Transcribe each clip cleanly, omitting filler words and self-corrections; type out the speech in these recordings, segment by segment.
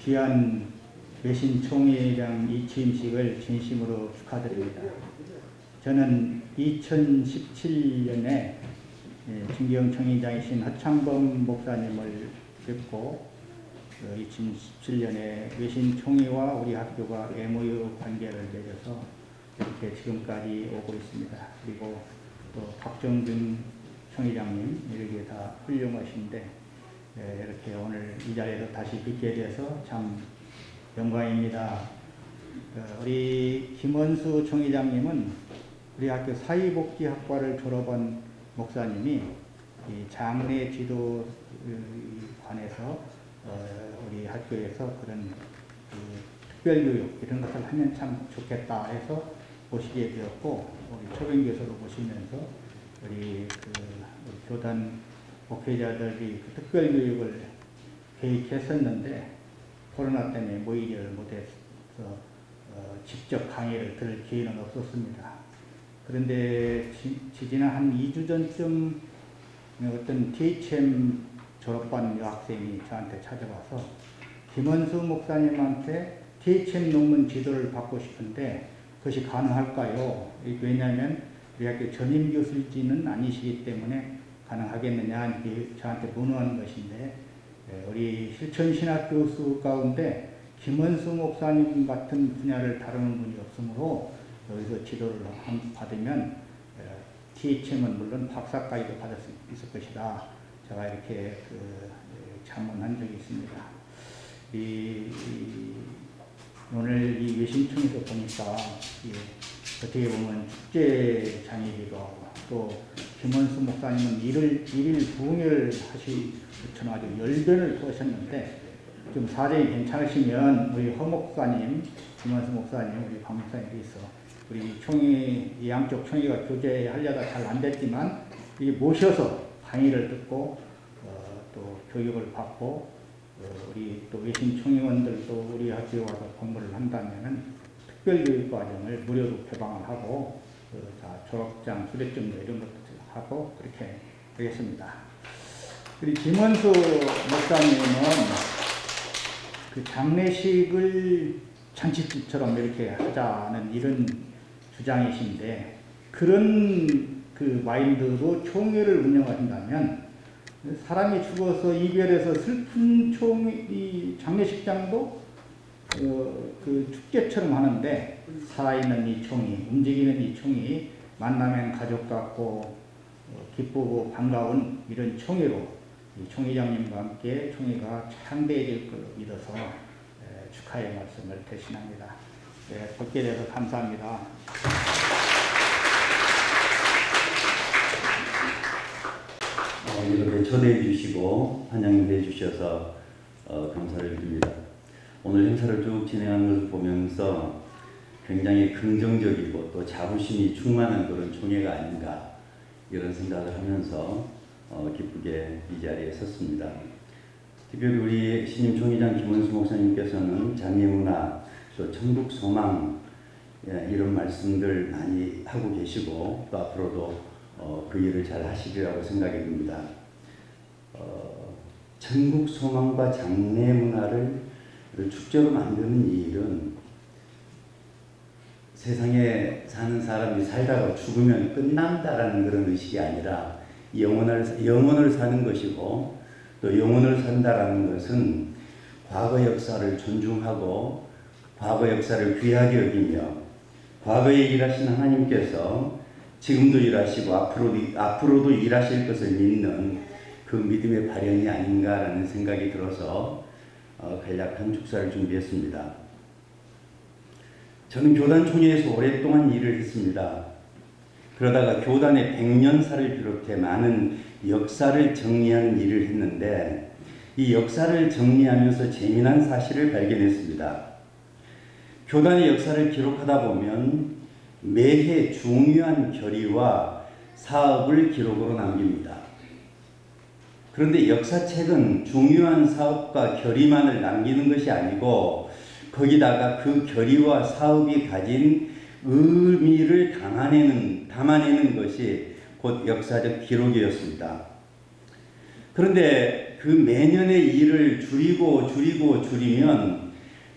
귀한 외신 총회장 이 취임식을 진심으로 축하드립니다. 저는 2017년에 진기영 총회장이신 허창범 목사님을 뵙고 2017년에 외신 총회와 우리 학교가 MOU 관계를 맺어서 이렇게 지금까지 오고 있습니다. 그리고 또 박정균 총회장님 이렇게 다 훌륭하신데 이렇게 오늘 이 자리에서 다시 뵙게 돼서 참 영광입니다. 우리 김원수 총회장님은 우리 학교 사회복지학과를 졸업한 목사님이 이 장례 지도 관해서 우리 학교에서 그런 특별교육 이런 것을 하면 참 좋겠다 해서 보시게 되었고, 우리 초빙교수로 보시면서 우리 교단 목회자들이 그 특별교육을 계획했었는데 코로나 때문에 모이지를 못해서 직접 강의를 들을 기회는 없었습니다. 그런데 지난 한 2주 전쯤 어떤 THM 졸업반 여학생이 저한테 찾아와서 김원수 목사님한테 THM 논문 지도를 받고 싶은데 그것이 가능할까요? 왜냐하면 우리 학교 전임 교수지는 아니시기 때문에 가능하겠느냐 이렇게 저한테 문의한 것인데, 우리 실천신학 교수 가운데 김원수 목사님 같은 분야를 다루는 분이 없으므로 여기서 지도를 받으면 THM은 물론 박사까지도 받을 수 있을 것이다. 제가 이렇게 자문한 적이 있습니다. 오늘 이 외신청에서 보니까 어떻게 보면 축제장이기도 하고, 또 김원수 목사님은 일일 부흥회를 하시처럼 아주 열변을 쏘셨는데 좀 사정이 괜찮으시면 우리 허 목사님, 김원수 목사님, 우리 박 목사님이 있어 우리 총회, 양쪽 총회가 교제하려다 잘 안 됐지만 모셔서 강의를 듣고 또 교육을 받고 우리 또 외신 총회원들도 우리 학교에 와서 공부를 한다면은 특별교육 과정을 무료로 개방을 하고 졸업장, 수료증도 이런 것도 하고 그렇게 되겠습니다. 우리 김원수 목사님은 그 장례식을 잔치집처럼 이렇게 하자는 이런 주장이신데, 그런 그 마인드로 총회를 운영하신다면 사람이 죽어서 이별해서 슬픈 이 장례식장도 그 축제처럼 하는데 살아있는 이 총이, 움직이는 이 총이 만나면 가족 같고 기쁘고 반가운 이런 총회로 이 총회장님과 함께 총회가 창대해질 걸로 믿어서 축하의 말씀을 대신합니다. 듣게 돼서 감사합니다. 이렇게 초대해 주시고 환영해 주셔서 감사를 드립니다. 오늘 행사를 쭉 진행하는 것을 보면서 굉장히 긍정적이고 또 자부심이 충만한 그런 총회가 아닌가 이런 생각을 하면서 기쁘게 이 자리에 섰습니다. 특별히 우리 신임 총회장 김원수 목사님께서는 장애문화, 또 천국 소망 이런 말씀들 많이 하고 계시고 또 앞으로도 그 일을 잘 하시리라고 생각이 듭니다. 천국 소망과 장래 문화를 축제로 만드는 이 일은 세상에 사는 사람이 살다가 죽으면 끝난다라는 그런 의식이 아니라 영혼을 사는 것이고, 또 영혼을 산다라는 것은 과거 역사를 존중하고 과거 역사를 귀하게 여기며 과거에 일하신 하나님께서 지금도 일하시고 앞으로도 일하실 것을 믿는 그 믿음의 발현이 아닌가라는 생각이 들어서 간략한 축사를 준비했습니다. 저는 교단 총회에서 오랫동안 일을 했습니다. 그러다가 교단의 100년사를 비롯해 많은 역사를 정리하는 일을 했는데 이 역사를 정리하면서 재미난 사실을 발견했습니다. 교단의 역사를 기록하다 보면 매해 중요한 결의와 사업을 기록으로 남깁니다. 그런데 역사책은 중요한 사업과 결의만을 남기는 것이 아니고 거기다가 그 결의와 사업이 가진 의미를 담아내는 것이 곧 역사적 기록이었습니다. 그런데 그 매년의 일을 줄이면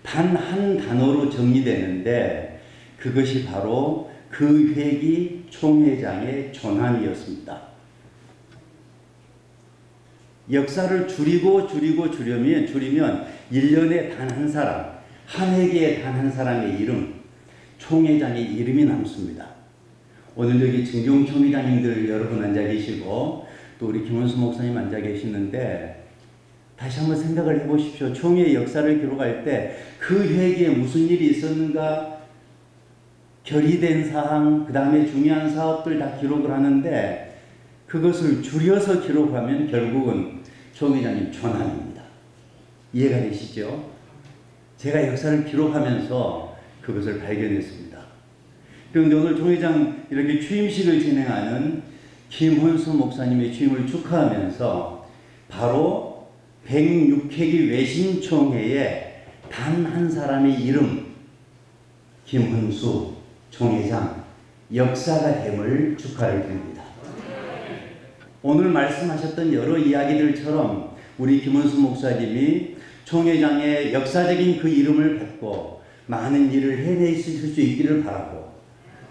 단 한 단어로 정리되는데 그것이 바로 그 회기 총회장의 전함이었습니다. 역사를 줄이면 1년에 단 한 사람, 한 회기에 단 한 사람의 이름, 총회장의 이름이 남습니다. 오늘 여기 증종 총회장님들 여러분 앉아 계시고 또 우리 김원수 목사님 앉아 계시는데 다시 한번 생각을 해보십시오. 총회의 역사를 기록할 때 그 회기에 무슨 일이 있었는가, 결의된 사항, 그 다음에 중요한 사업들 다 기록을 하는데 그것을 줄여서 기록하면 결국은 총회장님 전함입니다. 이해가 되시죠? 제가 역사를 기록하면서 그것을 발견했습니다. 그런데 오늘 총회장 이렇게 취임식을 진행하는 김헌수 목사님의 취임을 축하하면서 바로 106회기 외신총회에 단 한 사람의 이름, 김헌수 총회장 역사가 됨을 축하를 드립니다. 오늘 말씀하셨던 여러 이야기들처럼 우리 김헌수 목사님이 총회장의 역사적인 그 이름을 받고 많은 일을 해내실 수 있기를 바라고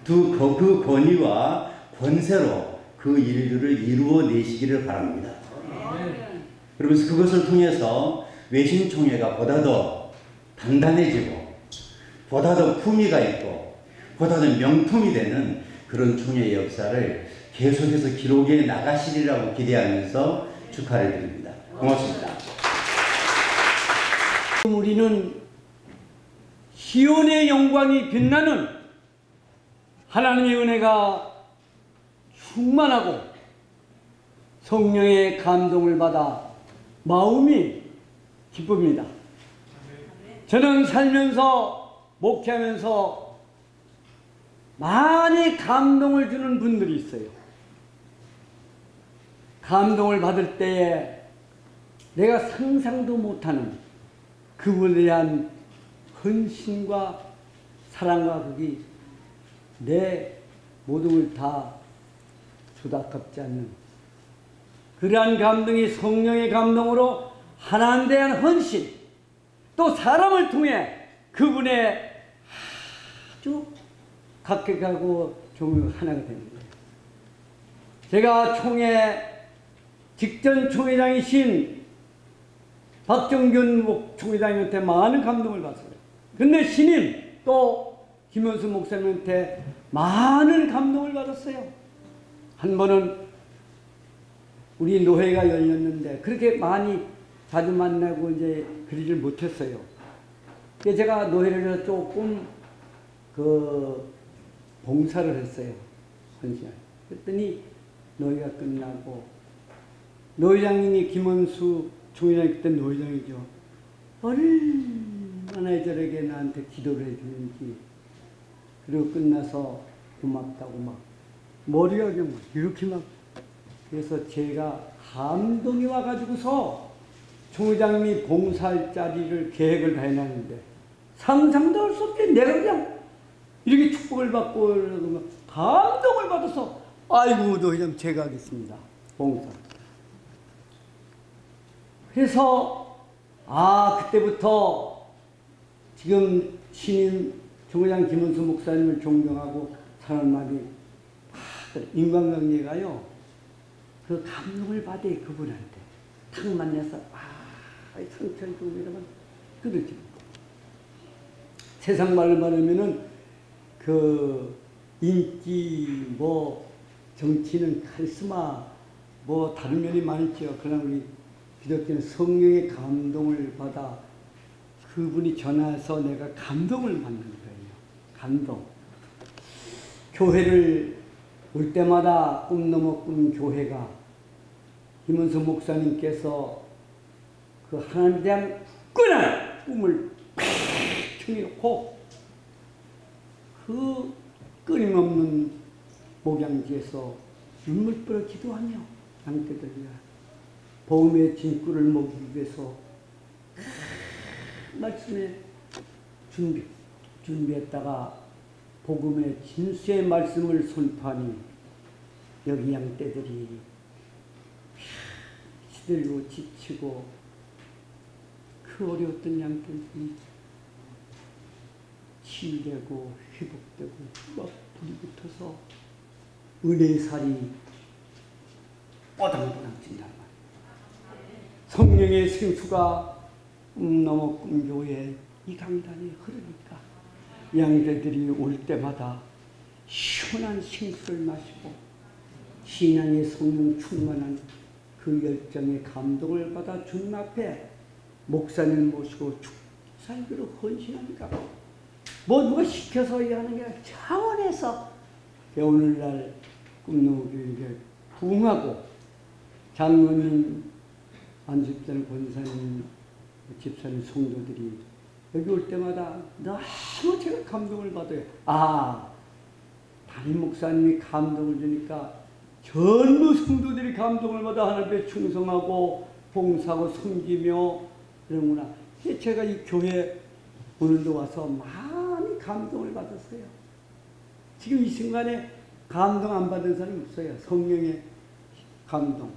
그 권위와 권세로 그 일들을 이루어내시기를 바랍니다. 그러면서 그것을 통해서 외신총회가 보다 더 단단해지고 보다 더 품위가 있고 보다 더 명품이 되는 그런 총회의 역사를 계속해서 기록해 나가시리라고 기대하면서 축하를 드립니다. 고맙습니다. 우리는 시온의 영광이 빛나는 하나님의 은혜가 충만하고 성령의 감동을 받아 마음이 기쁩니다. 저는 살면서 목회하면서 많이 감동을 주는 분들이 있어요. 감동을 받을 때에 내가 상상도 못하는 그분에 대한 헌신과 사랑과 그게 내 모든 걸 다 소닥합지 않는 그러한 감동이 성령의 감동으로 하나님에 대한 헌신, 또 사람을 통해 그분의 아주 각각하고 좀 하나가 됩니다. 제가 총회 직전 총회장이신 박정균 총회장님한테 많은 감동을 받았어요. 근데 신임 또 김헌수 목사님한테 많은 감동을 받았어요. 한 번은 우리 노회가 열렸는데 그렇게 많이 자주 만나고 이제 그러질 못했어요. 그래서 제가 노회를 조금 봉사를 했어요. 한 시간. 그랬더니 노회가 끝나고 노회장님이 김헌수 총회장이 그때 노회장이죠. 얼마나 저렇게 나한테 기도를 해주는지. 그리고 끝나서 고맙다고 막 머리가 그냥 이렇게 막. 그래서 제가 감동이 와가지고서 총회장님이 봉사할 자리를 계획을 다 해놨는데 상상도 할 수 없게 내가 그냥 이렇게 축복을 받고 감동을 받아서 아이고 노회장 제가 하겠습니다. 봉사. 그래서 그때부터 지금 신임 총회장 김헌수 목사님을 존경하고 사는 말이 인간관계가요. 그 감동을 받아요. 그분한테 탁 만나서 상처를 주고 이러면 그러지. 세상 말로 말하면은 그 인기 정치는 카리스마 다른 면이 많죠. 그러나 우리 기독교는 성령의 감동을 받아 그분이 전화해서 내가 감동을 받는 거예요. 감동. 교회를 올 때마다 꿈 넘어 꾼 교회가 김헌수 목사님께서 그 하나님에 대한 끈한 꿈을 팍 튕겨놓고 그 끊임없는 목양지에서 눈물 뿌려 기도하며 양떼들이야 복음의 진꿀을 먹이기 위해서 말씀에 준비했다가 복음의 진수의 말씀을 선포하니 여기 양떼들이 힘들고 지치고 그 어려웠던 양들이 치유되고 회복되고 막 불이 붙어서 은혜의 살이 뽀당뽀당 찐단 말이에요. 성령의 생수가 넘어 꿈교에 이 강단에 흐르니까 양자들이 올 때마다 시원한 생수를 마시고 신앙의 성령 충만한 그 열정의 감동을 받아 주님 앞에 목사님 모시고 살기로 헌신하니까 뭐 누가 시켜서 하는 게 아니라 차원에서 오늘날 꿈노교육에 부응하고 장로님, 안집사님, 권사님, 집사님, 성도들이 여기 올 때마다 너무 제가 감동을 받아요. 아, 담임 목사님이 감동을 주니까 전부 성도들이 감동을 받아 하나님께 충성하고 봉사하고 섬기며 그러구나. 제가 이 교회 오늘도 와서 많이 감동을 받았어요. 지금 이 순간에 감동 안 받은 사람이 없어요. 성령의 감동,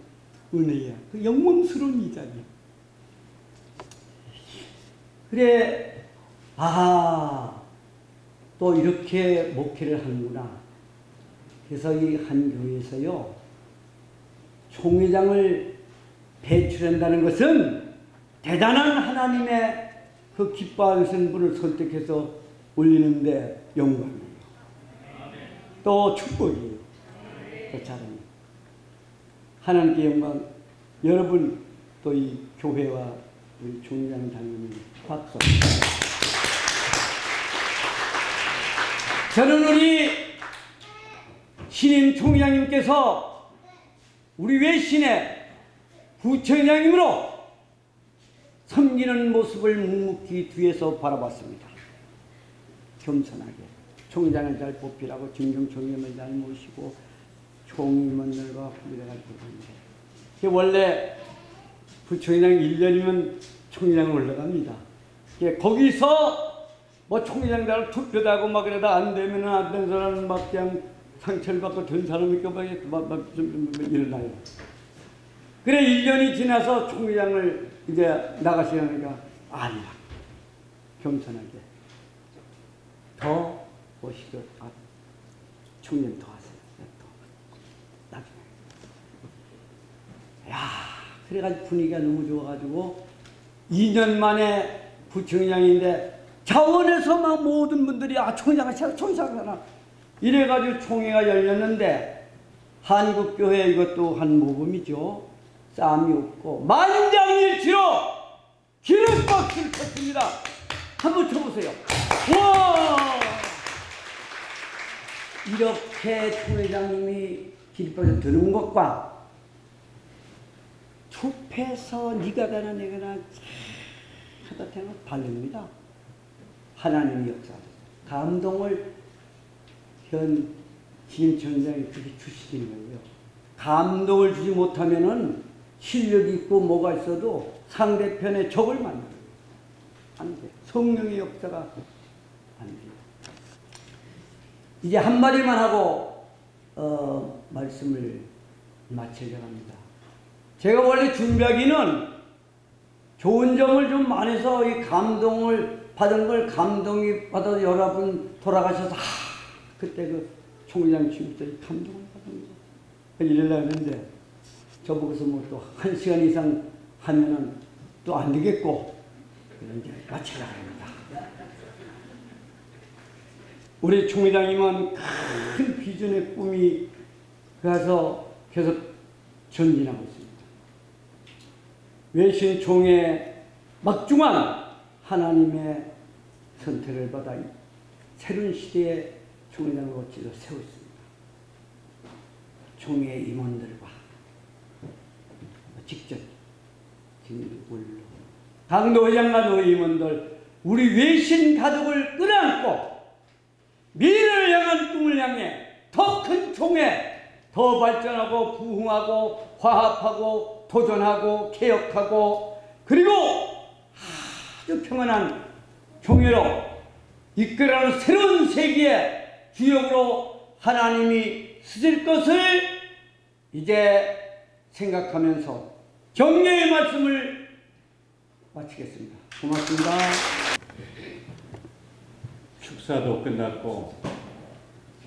은혜야. 그 영광스러운 이 자리. 그래, 또 이렇게 목회를 하는구나. 그래서 이 한 교회에서요, 총회장을 배출한다는 것은 대단한 하나님의 그 기뻐하시는 분을 선택해서 올리는데 영광이에요. 또 축복이에요. 또 자랑이에요. 하나님께 영광. 여러분 또 이 교회와 우리 총회장 당연히 박수. 저는 우리 신임 총회장님께서 우리 외신의 부총회장님으로 섬기는 모습을 묵묵히 뒤에서 바라봤습니다. 겸손하게 총회장을 잘 보필하고 증경총회장을 잘 모시고 총임원들과 후배가 되는데 원래 부총회장 1년이면 총회장을 올라갑니다. 거기서 뭐 총회장들 투표도 하고 막 그러다 안 되면 안 된 사람은 막 그냥 상처를 받고 된 사람이 막 일어나요. 그래 1년이 지나서 총회장을 이제 나가시려니까 아니야. 겸손하게 더 보시고 총회장 더 하세요. 또 나중에. 야, 그래가지고 분위기가 너무 좋아가지고 2년 만에 부총회장인데 자원에서 막 모든 분들이 총회장하라 이래가지고 총회가 열렸는데 한국교회 이것도 한 모범이죠. 싸움이 없고 만장일치로 기름박수를 쳤습니다. 한번 쳐보세요. 와! 이렇게 총회장님이 기립박수 드는 것과 숲에서 네가 가나 내가 가나 하다 보면 다릅니다. 하나님의 역사 감동을 현 지임총장이 그렇게 주시는 거예요. 감동을 주지 못하면은 실력이 있고 뭐가 있어도 상대편의 적을 만나요. 안 돼. 성령의 역사가 안 돼요. 이제 한마디만 하고 말씀을 마치려고 합니다. 제가 원래 준비하기는 좋은 점을 좀 많이 해서 이 감동을 받은 걸 감동이 받아서 여러분 돌아가셔서 그때 그 총회장 취임때 감동을 받은 거 이러려고 했는데 저보고서 뭐 또 1시간 이상 하면은 또 안 되겠고 이제 마치려고 합니다. 우리 총회장님은 큰 비전의 꿈이 가서 계속 전진하고 있습니다. 외신 총회 막중한 하나님의 선택을 받아 새로운 시대의 총회장을 거치러 세웠습니다. 총회 임원들과 직접 강도 회장과 노 임원들 우리 외신 가족을 끌어안고 미래를 향한 꿈을 향해 더 큰 총회 더 발전하고 부흥하고 화합하고 도전하고 개혁하고 그리고 아주 평안한 총회로 이끌어가는 새로운 세계의 주역으로 하나님이 쓰실 것을 이제 생각하면서 격려의 말씀을 마치겠습니다. 고맙습니다. 축사도 끝났고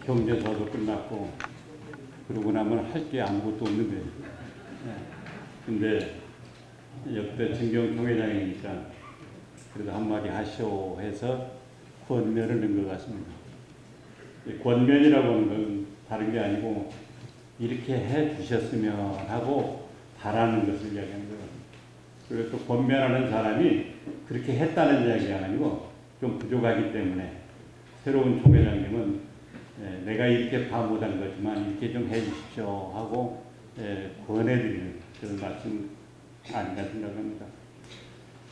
경제사도 끝났고 그러고 나면 할 게 아무것도 없는 거예요. 근데 역대 진경 총회장이니까 그래도 한마디 하시오 해서 권면을 넣은 것 같습니다. 권면이라고 하는 건 다른 게 아니고 이렇게 해 주셨으면 하고 바라는 것을 이야기하는 거예요. 그리고 또 권면하는 사람이 그렇게 했다는 이야기가 아니고 좀 부족하기 때문에 새로운 총회장님은 내가 이렇게 다 못한 거지만 이렇게 좀 해주십시오 하고 권해드리는 그런 말씀 아닌가 생각합니다.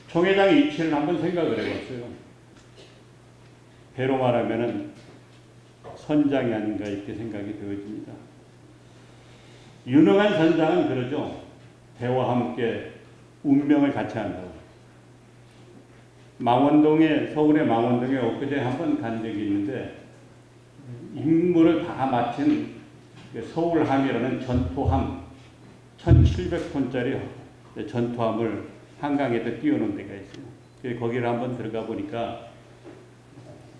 총회장의 이치를 한번 생각을 해봤어요. 배로 말하면은 선장이 아닌가 이렇게 생각이 되어집니다. 유능한 선장은 그러죠. 배와 함께 운명을 같이 한다고. 서울의 망원동에 엊그제 한번 간 적이 있는데 임무를 다 마친 서울함이라는 전투함 1700톤짜리 전투함을 한강에다 띄워놓은 데가 있어요. 거기를 한번 들어가 보니까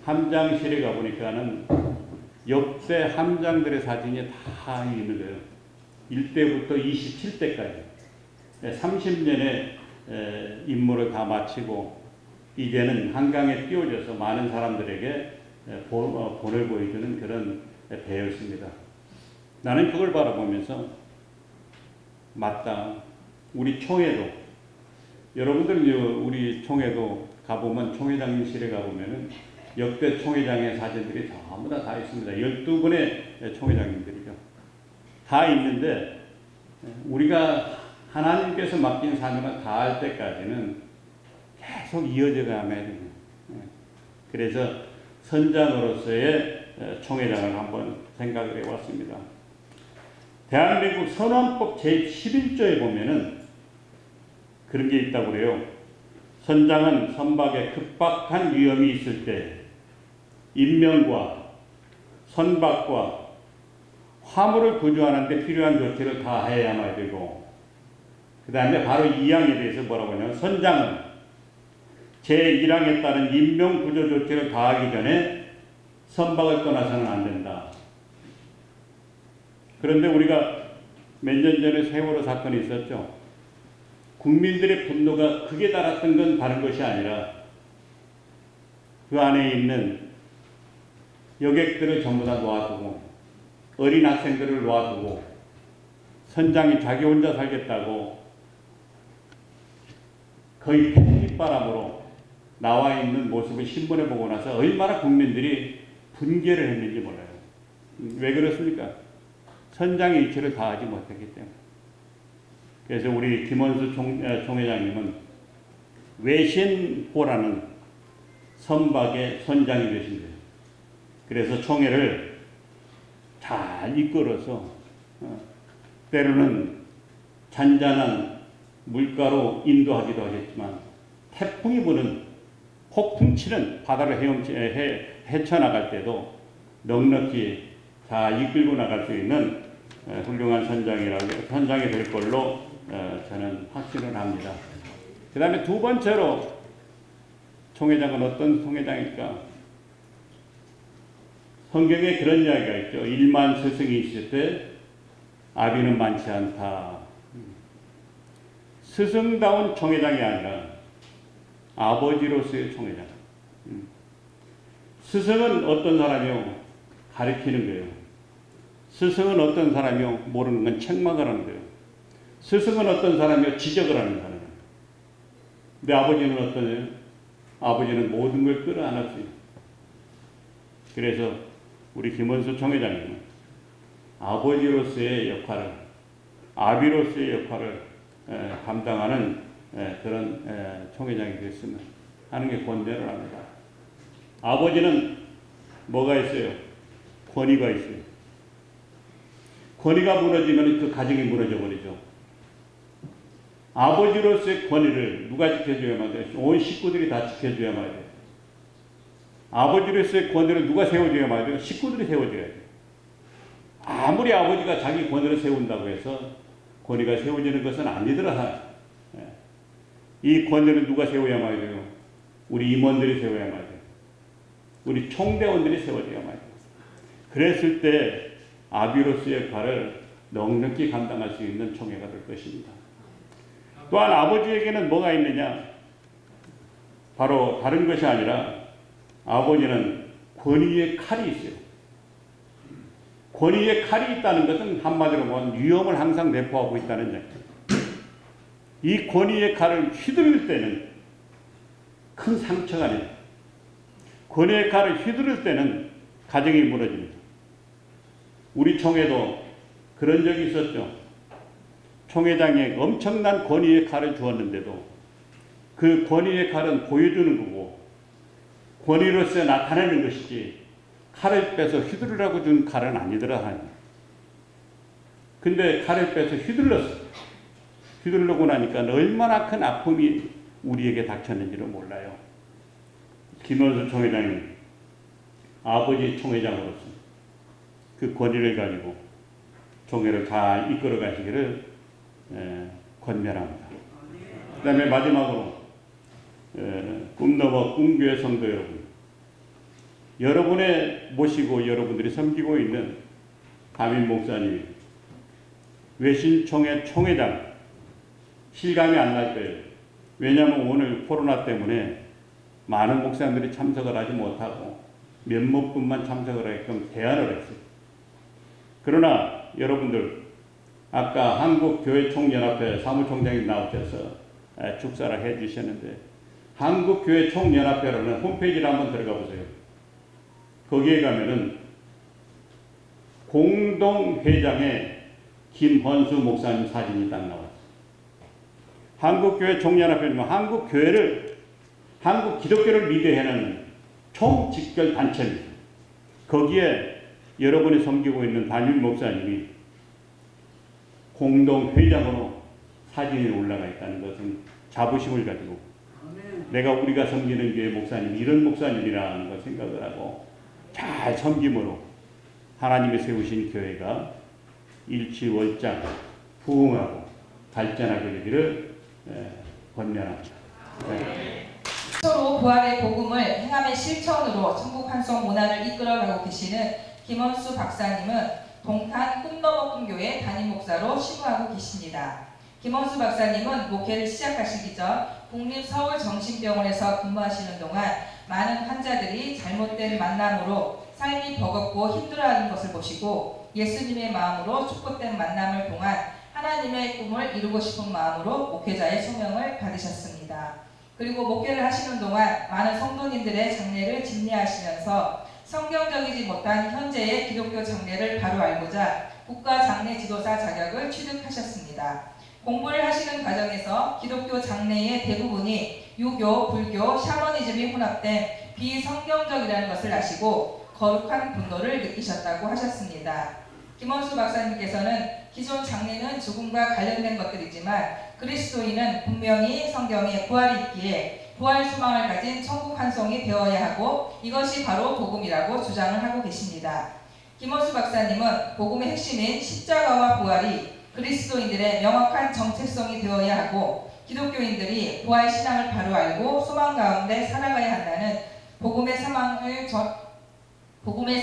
함장실에 가보니까는 역대 함장들의 사진이 다 있는 거예요. 1대부터 27대까지 30년의 임무를 다 마치고 이제는 한강에 띄워져서 많은 사람들에게 본을 보여주는 그런 배였습니다. 나는 그걸 바라보면서 맞다. 우리 총회도 여러분들 우리 총회도 가보면 총회장실에 가보면은 역대 총회장의 사진들이 전부 다 있습니다. 12분의 총회장님들이죠. 다 있는데 우리가 하나님께서 맡긴 사명을 다할 때까지는 계속 이어져 가야 돼요. 그래서 선장으로서의 총회장을 한번 생각을 해봤습니다. 대한민국 선언법 제11조에 보면은 그런 게 있다고 그래요. 선장은 선박에 급박한 위험이 있을 때 인명과 선박과 화물을 구조하는 데 필요한 조치를 다 해야만 되고, 그 다음에 바로 2항에 대해서 뭐라고 하냐면 선장은 제1항에 따른 인명 구조 조치를 다하기 전에 선박을 떠나서는 안 된다. 그런데 우리가 몇 년 전에 세월호 사건이 있었죠. 국민들의 분노가 극에 달았던 건 다른 것이 아니라 그 안에 있는 여객들을 전부 다 놓아두고 어린 학생들을 놓아두고 선장이 자기 혼자 살겠다고 거의 햇빛바람으로 나와 있는 모습을 신문에 보고 나서 얼마나 국민들이 분개를 했는지 몰라요. 왜 그렇습니까? 선장의 이치를 다하지 못했기 때문에. 그래서 우리 김원수 총회장님은 외신호라는 선박의 선장이 되신 거예요. 그래서 총회를 잘 이끌어서 때로는 잔잔한 물가로 인도하기도 하겠지만 태풍이 부는 폭풍 치는 바다를 헤쳐나갈 때도 넉넉히 잘 이끌고 나갈 수 있는 훌륭한 선장이 될 걸로 저는 확신을 합니다. 그 다음에 두 번째로 총회장은 어떤 총회장일까? 성경에 그런 이야기가 있죠. 1만 스승이 있을 때 아비는 많지 않다. 스승다운 총회장이 아니라 아버지로서의 총회장. 스승은 어떤 사람이요? 가르치는 거예요. 스승은 어떤 사람이요? 모르는 건 책망을 하는 거예요. 스승은 어떤 사람이요? 지적을 하는 사람이에요. 근데 아버지는 어떠냐? 아버지는 모든 걸 끌어안았어요. 그래서 우리 김원수 총회장님은 아버지로서의 역할을, 아비로서의 역할을 감당하는 그런 총회장이 됐으면 하는 게 권면을 합니다. 아버지는 뭐가 있어요? 권위가 있어요. 권위가 무너지면 그 가정이 무너져 버리죠. 아버지로서의 권위를 누가 지켜줘야만 돼요? 온 식구들이 다 지켜줘야만 돼요. 아버지로서의 권위를 누가 세워줘야만 돼요? 식구들이 세워줘야 돼요. 아무리 아버지가 자기 권위를 세운다고 해서 권위가 세워지는 것은 아니더라 이 권위를 누가 세워야만 돼요? 우리 임원들이 세워야만 돼요. 우리 총대원들이 세워져야만 돼요. 그랬을 때 아비로스의 역할을 넉넉히 감당할 수 있는 총회가 될 것입니다. 또한 아버지에게는 뭐가 있느냐? 바로 다른 것이 아니라 아버지는 권위의 칼이 있어요. 권위의 칼이 있다는 것은 한마디로 보면 위험을 항상 내포하고 있다는 얘기입니다. 이 권위의 칼을 휘두를 때는 큰 상처가 됩니다. 권위의 칼을 휘두를 때는 가정이 무너집니다. 우리 총회도 그런 적이 있었죠. 총회장에 엄청난 권위의 칼을 주었는데도 그 권위의 칼은 보여주는 거고 권위로서 나타내는 것이지 칼을 빼서 휘두르라고 준 칼은 아니더라 하니. 근데 칼을 빼서 휘둘렀어. 휘두르고 나니까 얼마나 큰 아픔이 우리에게 닥쳤는지를 몰라요. 김원수 총회장이 아버지 총회장으로서 그 권위를 가지고 총회를 잘 이끌어 가시기를 권면합니다. 그 다음에 마지막으로 꿈넘어 꿈교회 성도 여러분, 여러분의 모시고 여러분들이 섬기고 있는 담임 목사님, 외신총회 총회장 실감이 안 날 거예요. 왜냐하면 오늘 코로나 때문에 많은 목사님들이 참석을 하지 못하고 몇몇 분만 참석을 하게끔 제안을 했어요. 그러나 여러분들 아까 한국교회총연합회 사무총장이 나오셔서 축사를 해주셨는데 한국교회총연합회라는 홈페이지를 한번 들어가 보세요. 거기에 가면은 공동회장의 김헌수 목사님 사진이 딱 나왔어요. 한국교회 총연합회는 한국 기독교를 리드해내는 총직결 단체입니다. 거기에 여러분이 섬기고 있는 담임 목사님이 공동회장으로 사진이 올라가 있다는 것은 자부심을 가지고 우리가 섬기는 교회 목사님이 이런 목사님이라는 걸 생각을 하고 잘 섬김으로 하나님이 세우신 교회가 일치월장 부흥하고 발전하게 되기를 권면합니다. 서로 부활의 복음을 행함의 실천으로 천국 환송 문화를 이끌어가고 계시는 김원수 박사님은 동탄 꿈넘어 꿈교회 담임 목사로 신부하고 계십니다. 김원수 박사님은 목회를 시작하시기 전 국립서울정신병원에서 근무하시는 동안 많은 환자들이 잘못된 만남으로 삶이 버겁고 힘들어하는 것을 보시고 예수님의 마음으로 축복된 만남을 통한 하나님의 꿈을 이루고 싶은 마음으로 목회자의 소명을 받으셨습니다. 그리고 목회를 하시는 동안 많은 성도님들의 장래를 집례하시면서 성경적이지 못한 현재의 기독교 장래를 바로 알고자 국가 장례 지도사 자격을 취득하셨습니다. 공부를 하시는 과정에서 기독교 장래의 대부분이 유교, 불교, 샤머니즘이 혼합된 비성경적이라는 것을 아시고 거룩한 분노를 느끼셨다고 하셨습니다. 김원수 박사님께서는 기존 장례는 죽음과 관련된 것들이지만 그리스도인은 분명히 성경에 부활이 있기에 부활 소망을 가진 천국 환송이 되어야 하고 이것이 바로 복음이라고 주장을 하고 계십니다. 김원수 박사님은 복음의 핵심인 십자가와 부활이 그리스도인들의 명확한 정체성이 되어야 하고 기독교인들이 부활 신앙을 바로 알고 소망 가운데 살아가야 한다는 복음의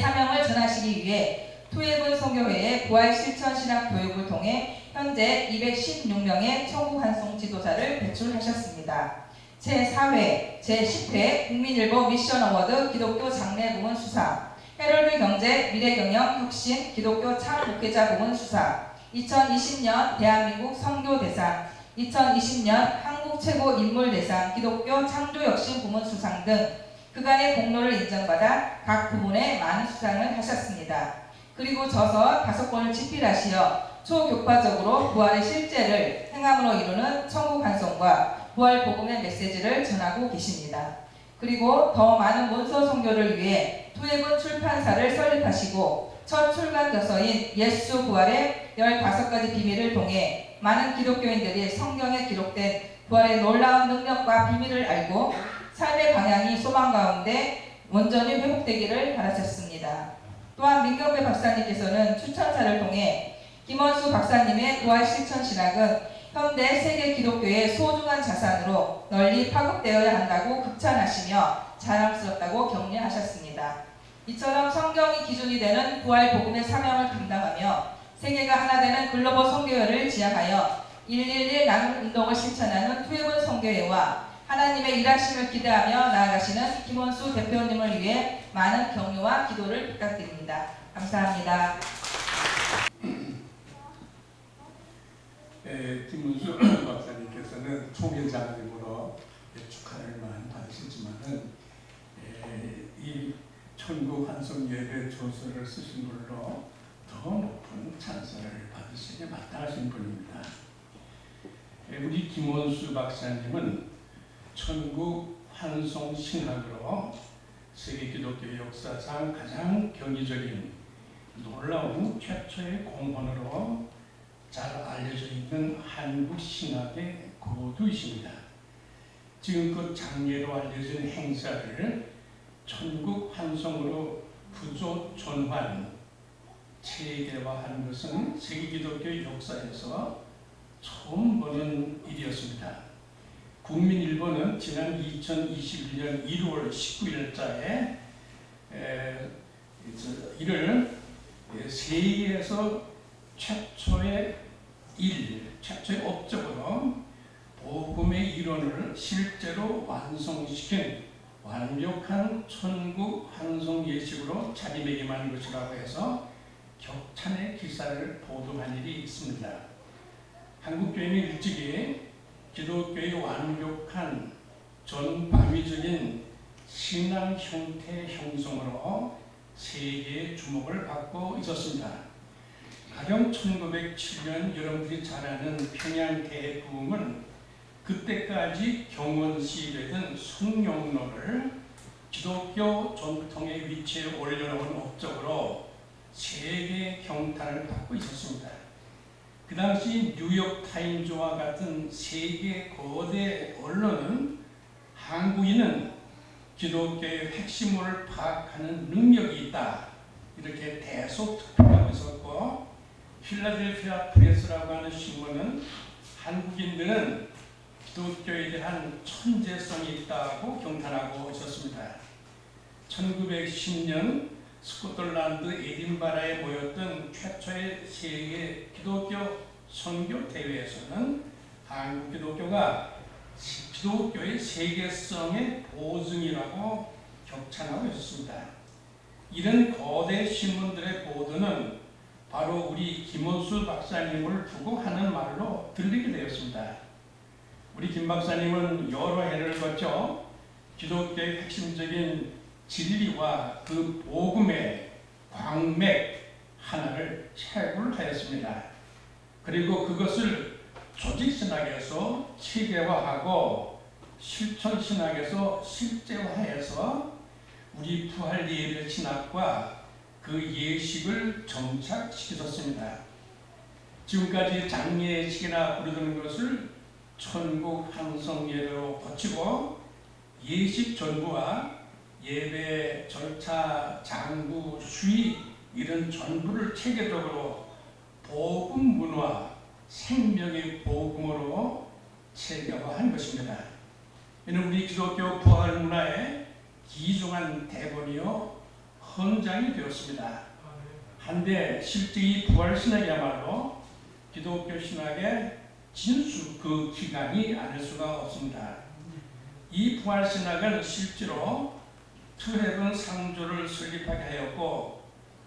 사명을 전하시기 위해 투애분 선교회의 부활 실천 신학 교육을 통해 현재 216명의 천국 환송 지도자를 배출하셨습니다. 제4회, 제10회 국민일보 미션 어워드 기독교 장래 부문 수상, 헤럴드 경제 미래경영 혁신 기독교 참 목회자 부문 수상, 2020년 대한민국 선교대상, 2020년 한국 최고 인물 대상 기독교 창조혁신 부문 수상 등 그간의 공로를 인정받아 각 부문에 많은 수상을 하셨습니다. 그리고 저서 5권을 집필하시어 초교파적으로 부활의 실제를 행함으로 이루는 천국 환송과 부활 복음의 메시지를 전하고 계십니다. 그리고 더 많은 문서 선교를 위해 투애분 출판사를 설립하시고 첫 출간 저서인 예수 부활의 15가지 비밀을 통해 많은 기독교인들이 성경에 기록된 부활의 놀라운 능력과 비밀을 알고 삶의 방향이 소망 가운데 온전히 회복되기를 바라셨습니다. 또한 민경배 박사님께서는 추천사를 통해 김원수 박사님의 부활 실천 신학은 현대 세계 기독교의 소중한 자산으로 널리 파급되어야 한다고 극찬하시며 자랑스럽다고 격려하셨습니다. 이처럼 성경이 기준이 되는 부활 복음의 사명을 감당하며 세계가 하나 되는 글로벌 선교회를 지향하여 111 나눔 운동을 실천하는 투애분 선교회와 하나님의 일하심을 기대하며 나아가시는 김원수 대표님을 위해 많은 격려와 기도를 부탁드립니다. 감사합니다. 김문수 박사님께서는 총회장님으로 축하를 많이 받으셨지만은 이 천국 환송 예배 조서를 쓰신 걸로 더 높은 찬사를 받으시게 마땅하신 분입니다. 우리 김원수 박사님은 천국 환송 신학으로 세계 기독교 역사상 가장 경이적인 놀라운 최초의 공헌으로 잘 알려져 있는 한국 신학의 고두이십니다. 지금껏 장례로 알려진 행사를 천국 환송으로 부조 전환 체계화한 것은 세계 기독교 역사에서 처음 보는 일이었습니다. 국민일보는 지난 2021년 1월 19일자에 이를 세계에서 최초의 업적으로 복음의 이론을 실제로 완성시킨 완벽한 천국 환송 예식으로 자리매김한 것이라고 해서 격찬의 기사를 보도한 일이 있습니다. 한국교회는 일찍이 기독교의 완벽한 전방위적인 신앙 형태 형성으로 세계의 주목을 받고 있었습니다. 가령 1907년 여러분들이 잘 아는 평양 대부흥은 그때까지 경원시되던 성령론을 기독교 전통의 위치에 올려놓은 업적으로 세계 경탄을 받고 있었습니다. 그 당시 뉴욕타임즈와 같은 세계 거대 언론은 한국인은 기독교의 핵심을 파악하는 능력이 있다 이렇게 대소특필하고 있었고, 필라델피아 프레스라고 하는 신문은 한국인들은 기독교에 대한 천재성이 있다고 경탄하고 있었습니다. 1910년 스코틀랜드 에딘바라에 모였던 최초의 세계 기독교 선교 대회에서는 한국 기독교가 기독교의 세계성의 보증이라고 격찬하고 있었습니다. 이런 거대 신문들의 보도는 바로 우리 김원수 박사님을 두고 하는 말로 들리게 되었습니다. 우리 김 박사님은 여러 해를 거쳐 기독교의 핵심적인 진리와 그 복음의 광맥 하나를 채굴하였습니다. 그리고 그것을 조직신학에서 체계화하고 실천신학에서 실제화해서 우리 부활 예배 신학과 그 예식을 정착시켰습니다. 지금까지 장례식이나 부르는 것을 천국 환송 예배로 거치고 예식 전부와 예배 절차, 장부, 수의 이런 전부를 체계적으로 복음 문화, 생명의 복음으로 체계화한 것입니다. 이는 우리 기독교 부활 문화의 귀중한 대본이요 헌장이 되었습니다. 한데 실제 이 부활 신학이야말로 기독교 신학의 진수 그 기간이 아닐 수가 없습니다. 이 부활 신학은 실제로 투헤븐 상조를 설립하게 하였고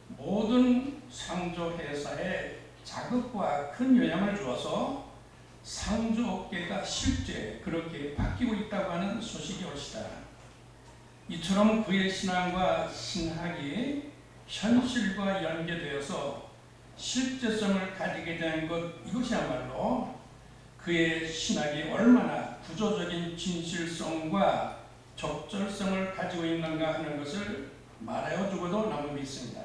모든 상조 회사에 자극과 큰 영향을 주어서 상조업계가 실제 그렇게 바뀌고 있다고 하는 소식이 올시다. 이처럼 그의 신앙과 신학이 현실과 연계되어서 실제성을 가지게 된 것, 이것이야말로 그의 신학이 얼마나 구조적인 진실성과 적절성을 가지고 있는가 하는 것을 말하여 주고도 남음이 있습니다.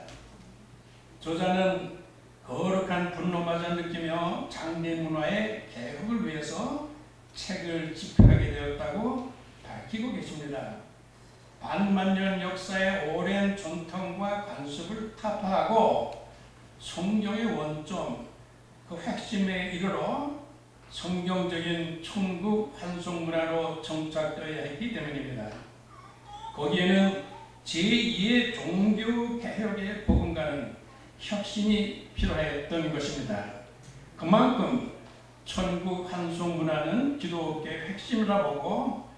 저자는 거룩한 분노마저 느끼며 장례 문화의 개혁을 위해서 책을 집필하게 되었다고 밝히고 계십니다. 반만년 역사의 오랜 전통과 관습을 타파하고 성경의 원점, 그 핵심에 이르러 성경적인 천국 환송 문화로 정착되어야 했기 때문입니다. 거기에는 제2의 종교 개혁의 복음과는 혁신이 필요했던 것입니다. 그만큼 천국 환송 문화는 기독교의 핵심이라 보고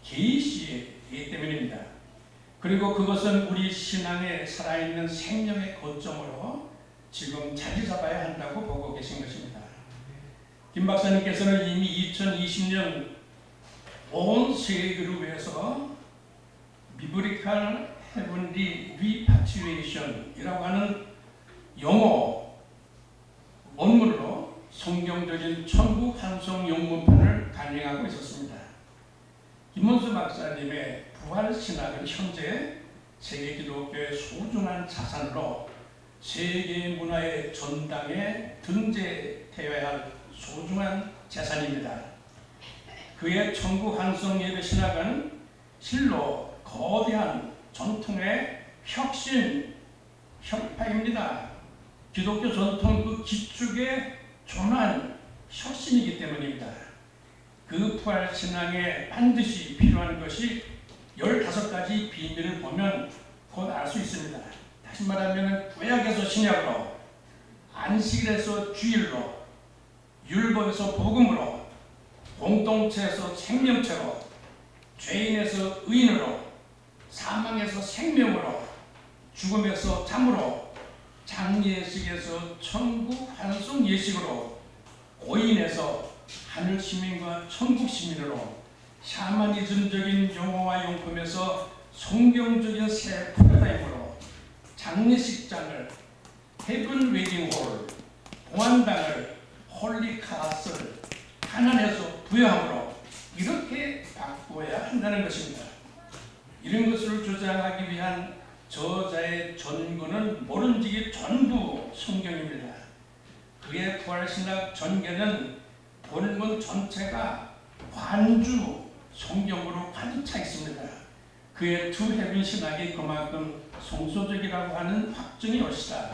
계시이기 때문입니다. 그리고 그것은 우리 신앙의 살아있는 생명의 거점으로 지금 자리 잡아야 한다고 보고 계신 것입니다. 김 박사님께서는 이미 2020년 온 세계를 위해서 비브리칼 헤븐리 리파트리에이션이라고 하는 영어 원문으로 성경적인 천국 환송 영문판을 간행하고 있었습니다. 김원수 박사님의 부활신학은 현재 세계 기독교의 소중한 자산으로 세계 문화의 전당에 등재되어야 할 소중한 재산입니다. 그의 천국 환송 예배 신학은 실로 거대한 전통의 혁신 혁파입니다. 기독교 전통 그 기축의 존한 혁신이기 때문입니다. 그 부활신앙에 반드시 필요한 것이 15가지 비밀을 보면 곧 알 수 있습니다. 다시 말하면 구약에서 신약으로, 안식일에서 주일로, 율법에서 복음으로, 공동체에서 생명체로, 죄인에서 의인으로, 사망에서 생명으로, 죽음에서 잠으로, 장례식에서 천국 환송 예식으로, 고인에서 하늘 시민과 천국 시민으로, 샤머니즘적인 용어와 용품에서 성경적인 새 패러다임으로, 장례식장을 헤븐 웨딩홀, 봉안당을 홀리 카슬, 가난해서 부여함으로 이렇게 바꿔야 한다는 것입니다. 이런 것을 주장하기 위한 저자의 전거는 모른지기 전부 성경입니다. 그의 부활신학 전개는 본문 전체가 관주 성경으로 가득 차 있습니다. 그의 투 헤븐 신학이 그만큼 성소적이라고 하는 확증이 옳시다.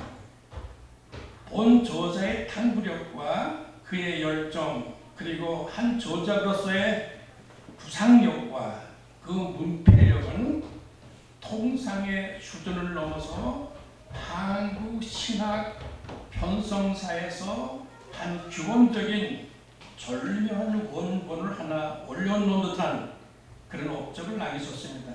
본 저자의 탐구력과 그의 열정, 그리고 한 저자로서의 구상력과 그 문패력은 통상의 수준을 넘어서 한국 신학 편성사에서 한 기본적인 절묘한 원본을 하나 올려놓은 듯한 그런 업적을 남기셨습니다.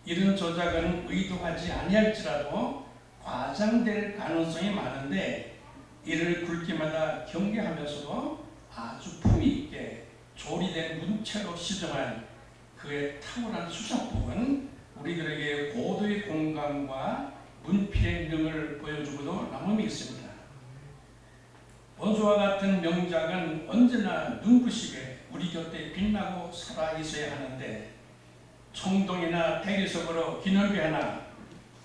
이런 조작은 의도하지 아니할지라도 과장될 가능성이 많은데 이를 굵기마다 경계하면서도 아주 품위 있게 조리된 문체로 시정한 그의 탁월한 수작법은 우리들에게 고도의 공감과 문필의 능을 보여주고도 남음이 있습니다. 원수와 같은 명작은 언제나 눈부시게 우리 곁에 빛나고 살아있어야 하는데 총동이나 대리석으로 기념비 하나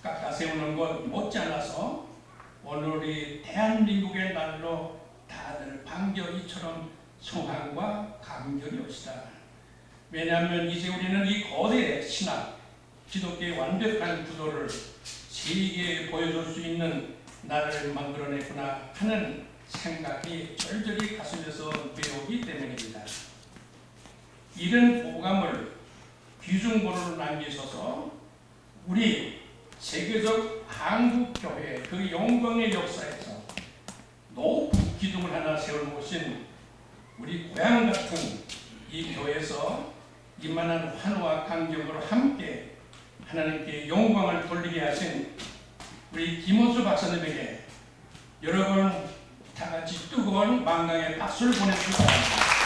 깎아 세우는 것 못지않아서 오늘 우리 대한민국의 날로 다들 반겨이처럼 성황과 감격이 옵시다. 왜냐하면 이제 우리는 이 거대 신학, 기독교의 완벽한 구도를 세계에 보여줄 수 있는 나라를 만들어냈구나 하는 생각이 절절히 가슴에서 배우기 때문입니다. 이런 보감을 귀중보로 남기셔서 우리 세계적 한국교회 그 영광의 역사에서 높은 기둥을 하나 세워놓으신 우리 고향 같은 이 교회에서 이만한 환호와 감격으로 함께 하나님께 영광을 돌리게 하신 우리 김원수 박사님에게 여러분 다 같이 뜨거운 만강의 박수를 보내주시기 바랍니다.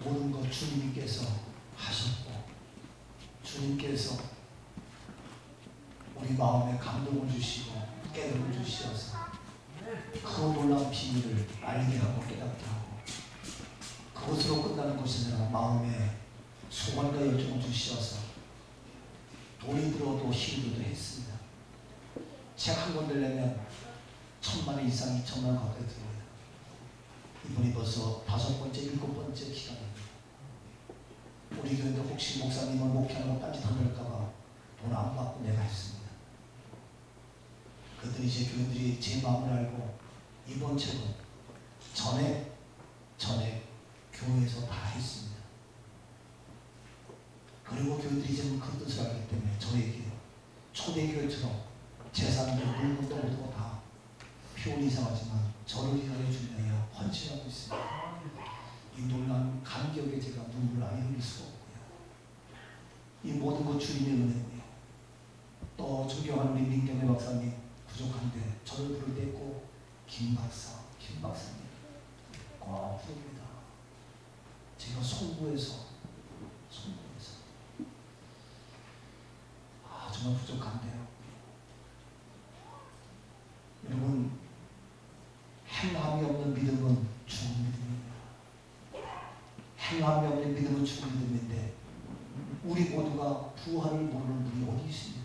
모든 것 주님께서 하셨고 주님께서 우리 마음에 감동을 주시고 깨달음을 주시어서 그 놀라운 비밀을 알게 하고 깨닫게 하고 그것으로 끝나는 것이 아니라 마음에 소원과 열정을 주시어서 돈이 들어도 힘들도 했습니다. 책 한 권 내려면 1000만 원 이상 2천만 원 가까이 들어요. 이번이 벌써 5번째, 7번째 기간입니다. 우리 교회도 혹시 목사님을 목회하는 거 딴짓 안 할까봐 돈 안 받고 내가 했습니다. 그들이 이제 교인들이 제 마음을 알고 이번 책은 전에 교회에서 다 했습니다. 그리고 교인들이 지금 그 뜻을 알기 때문에 저에게 초대교회처럼 재산도 물건도 모두 다 표현이 이상하지만 저를 위하여 주님에 헌신하고 있습니다. 이 놀라운 감격에 제가 눈물을 아예 흘릴 수가 없고요. 이 모든 것 주님의 은혜고요. 또 존경하는 우리 민경래 박사님 부족한데 저를 부를 때 꼭 김 박사님 꼭 부릅니다. 제가 송구해서 정말 부족한데요. 여러분, 행함이 없는 믿음은 죽은 믿음입니다. 행함이 없는 믿음은 죽은 믿음인데 우리 모두가 부활을 모르는 분이 어디 있습니까?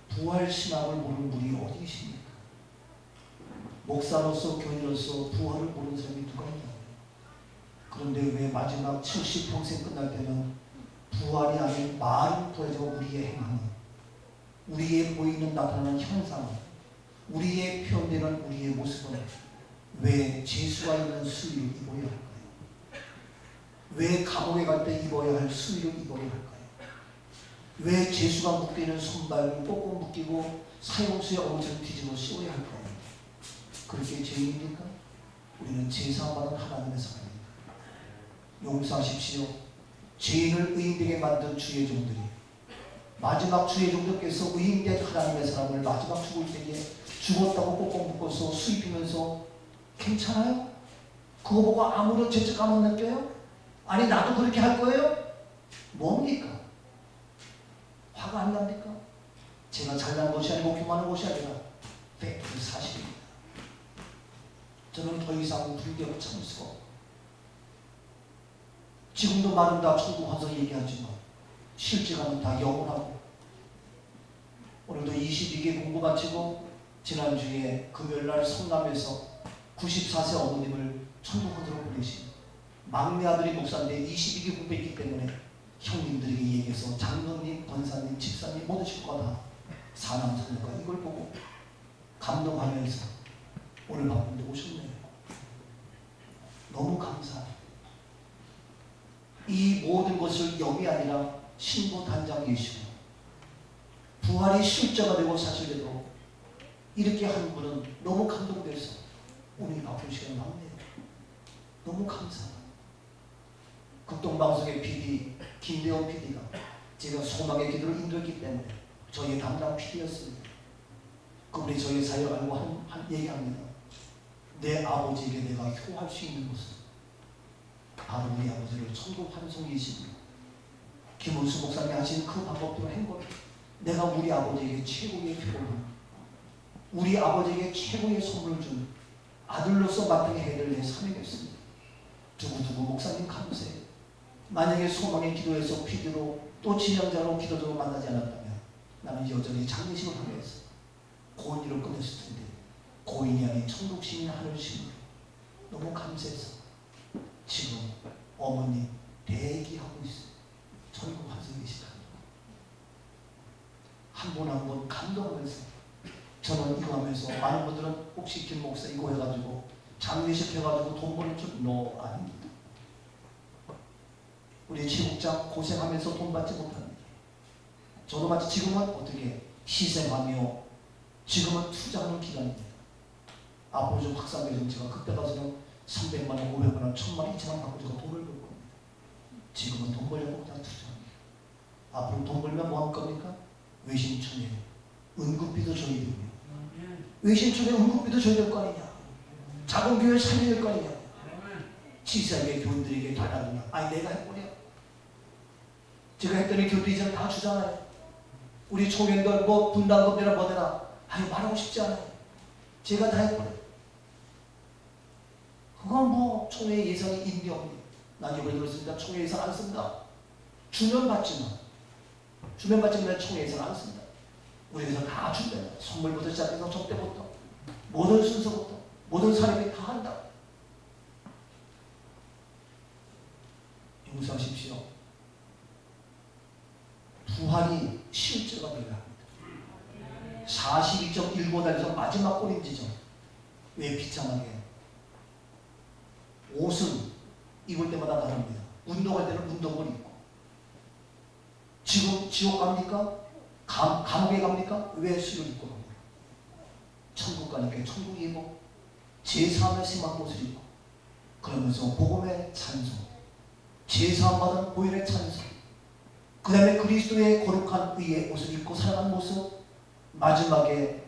부활 신앙을 모르는 분이 어디 있습니까? 목사로서 교인으로서 부활을 모르는 사람이 누가 있냐고요. 그런데 왜 마지막 70평생 끝날 때는 부활이 아닌 말은 부활이죠. 우리의 행함은, 우리의 보이는 나타나는 현상은, 우리의 표현되는 우리의 모습은 왜 재수가 있는 수의를 입어야 할까요? 왜 감옥에 갈 때 입어야 할 수의를 입어야 할까요? 왜 재수가 묶여있는 손발을 꼭꼭 묶이고 사형수의 엉처럼 뒤집어 씌워야 할까요? 그렇게 죄인입니까? 우리는 제사받은 하나님의 사람입니다. 용서하십시오. 죄인을 의인되게 만든 주의 종들이 마지막 주의 종들께서 의인된 하나님의 사람을 마지막 죽을 때에 죽었다고 꼭꼭 묶어서 수입히면서 괜찮아요? 그거 보고 아무런 죄책감 안 느껴요? 아니 나도 그렇게 할 거예요? 뭡니까? 화가 안 납니까? 제가 잘난 것이 아니고 교만한 것이 아니라 팩트 사실입니다. 저는 더 이상 불교를 참을 수가 없고 지금도 말은 다 천국 환상 얘기하지만 실제가는 다 영원하고 오늘도 22개 공부 마치고 지난주에 금요일날 성남에서 94세 어머님을 천국 환상으로 보내신 막내 아들이 목사인데 22개 공부했기 때문에 형님들에게 얘기해서 장로님, 권사님, 집사님 모두 식구가 다 사남자니까 이걸 보고 감동하면서 오늘 밤에 오셨네요. 너무 감사해요. 이 모든 것을 영이 아니라 신부 단장이시고 부활이 실제가 되고 사실대로 이렇게 한 분은 너무 감동돼서 오늘 바쁜 시간에 왔네요. 너무 감사합니다. 극동방송의 PD 김대원 PD가 제가 소망의 기도를 인도했기 때문에 저희 담당 PD였습니다. 그분이 저희 사역을 알고 얘기합니다. 내 아버지에게 내가 효할 수 있는 것은 바로 우리 아버지를 천국 환송이시고 김은수 목사님이 하신 그 방법대로 한 것. 내가 우리 아버지에게 최고의 표를 우리 아버지에게 최고의 선물을 준 아들로서 마땅히 해야 될 내 사명이었습니다. 두고두고 목사님 감사해요. 만약에 소망의 기도에서 PD로 또 진행자로 기도적으로 만나지 않았다면 나는 여전히 장례식을 하면서 고인으로 끝냈을 텐데 고인이 아닌 천국 시민 하늘 시민으로 너무 감사해서 지금 어머니 대기하고 있어요. 천국 환송이 계시다. 한 분 한 분 감동하면서 저는 이거 하면서 많은 분들은 혹시 김 목사 이거 해가지고 장례식 해가지고 돈 버는 줄 아닙니다. 우리 최국장 고생하면서 돈 받지 못합니다. 저도 마치 지금은 어떻게 희생하며 지금은 투자하는 기간입니다. 앞으로 좀 확산되면 제가 그때 가서는 300만 원, 500만 원, 1000만 원, 2000만 원 받고 제가 돈을 벌 겁니다. 지금은 돈 벌려고 그냥 투자합니다. 앞으로 돈 벌면 뭐 할 겁니까? 외신촌에 응급비도 줘야 되고요. 외신촌에 응급비도 줘야 될 거 아니냐. 작은 교회 살려야 될 거 아니냐. 치사하게 교인들에게 달라느냐. 아니 내가 해보려. 제가 했더니 교인들이 이제는 다 주잖아요. 우리 총회들 뭐 분담금이나 뭐되나 아니 말하고 싶지 않아요. 제가 다 해버려요. 그건 뭐 총회 예산이 있니 없니. 난 이번에 들었습니다. 총회 예산 안 씁니다. 주면 받지만 총회 예산 안 씁니다. 우리 회사 다 준다. 선물부터 시작해서 접대부터 모든 순서부터 모든 사람이 다 한다. 용서하십시오. 부활이 실제가 되어야 합니다. 42.15달에서 마지막 꼬림지점. 왜 비참하게 옷은 입을 때마다 다릅니다. 운동할 때는 운동을 입고. 지금 지옥 갑니까? 감옥에 갑니까? 왜 수를 입고 갑니까? 천국 가니까 천국 입고 제3의 생막 옷을 입고 그러면서 복음의 찬송, 제3 받은 보혈의 찬송, 그 다음에 그리스도의 거룩한 의의 옷을 입고 살아가는 모습, 마지막에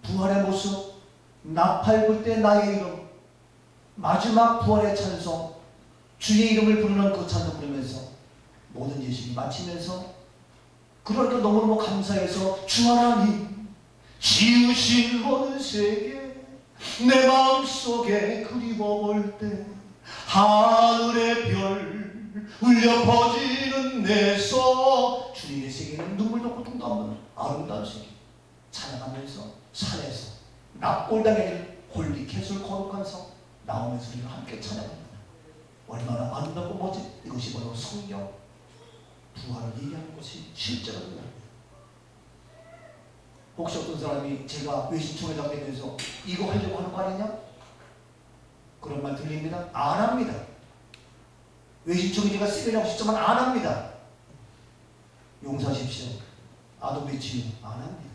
부활의 모습, 나팔 불 때 나의 이름, 마지막 부활의 찬송, 주의 이름을 부르는 그 찬송 부르면서 모든 예식이 마치면서 그러니까 너무너무 감사해서 주 하나님 지으신 모든 세계 내 마음속에 그리워올 때 하늘의 별 울려 퍼지는 내서 주님의 세계는 눈물도 고통도 없는 아름다운 세계 찬양하면서 산에서 납골당의 홀리 캐술 거룩한 성 나오면서 우리가 함께 찬양합니다. 얼마나 아름답고 멋진 이것이 바로 성경 부활을 얘기하는 것이 실제로입니다. 혹시 어떤 사람이 제가 외신총회장 되면서 이거 하려고 하는 거 아니냐? 그런 말 들립니다. 안 합니다. 외신총회제가 세미나고 싶지만 안 합니다. 용서하십시오. 아도배 치유 안 합니다.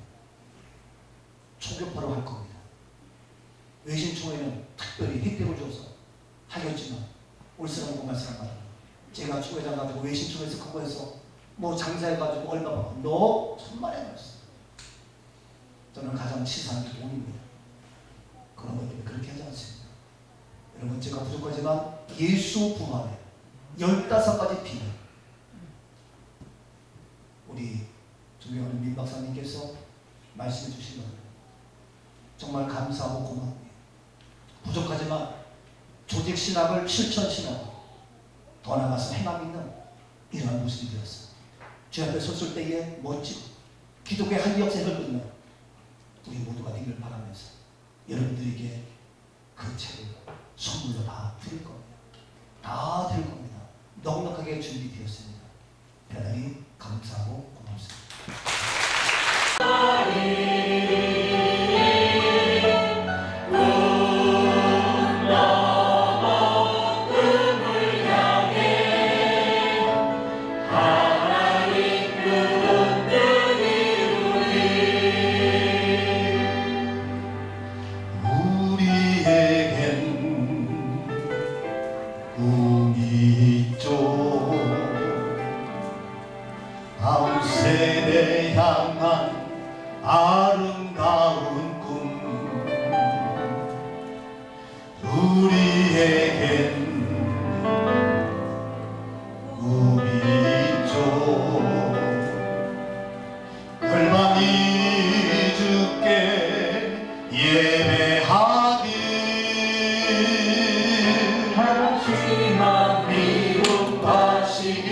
총격파로 할 겁니다. 외신총회는 특별히 혜택을 줘서 하겠지만 올 사람 고말 사람 받아. 제가 총회장 가지고 외신총회에서 그거 해서 뭐 장사해가지고 얼마 받고 너 천만에 넣었어. 저는 가장 치사한 게 돈입니다. 그런 것 때문에 그렇게 하지 않습니다. 여러분 제가 부족하지만 예수 부활에 15가지 비밀 우리 존경하는 민 박사님께서 말씀해 주신 겁니다. 정말 감사하고 고맙습니다. 부족하지만 조직 신학을 실천 신학을 더 나아가서 행함 있는 이러한 모습이 되었습니다. 주 앞에 섰을 때에 멋지고 기독교의 한 역사를 끊는 우리 모두가 되기를 바라면서 여러분들에게 그 책을 선물로 다 드릴 겁니다. 다 드릴 겁니다. 넉넉하게 준비되었습니다. 대단히 감사하고 고맙습니다. 세대 향한 아름다운 꿈 우리에겐 꿈이 있죠. 열방이 주께 예배하길 하지만 미움하시길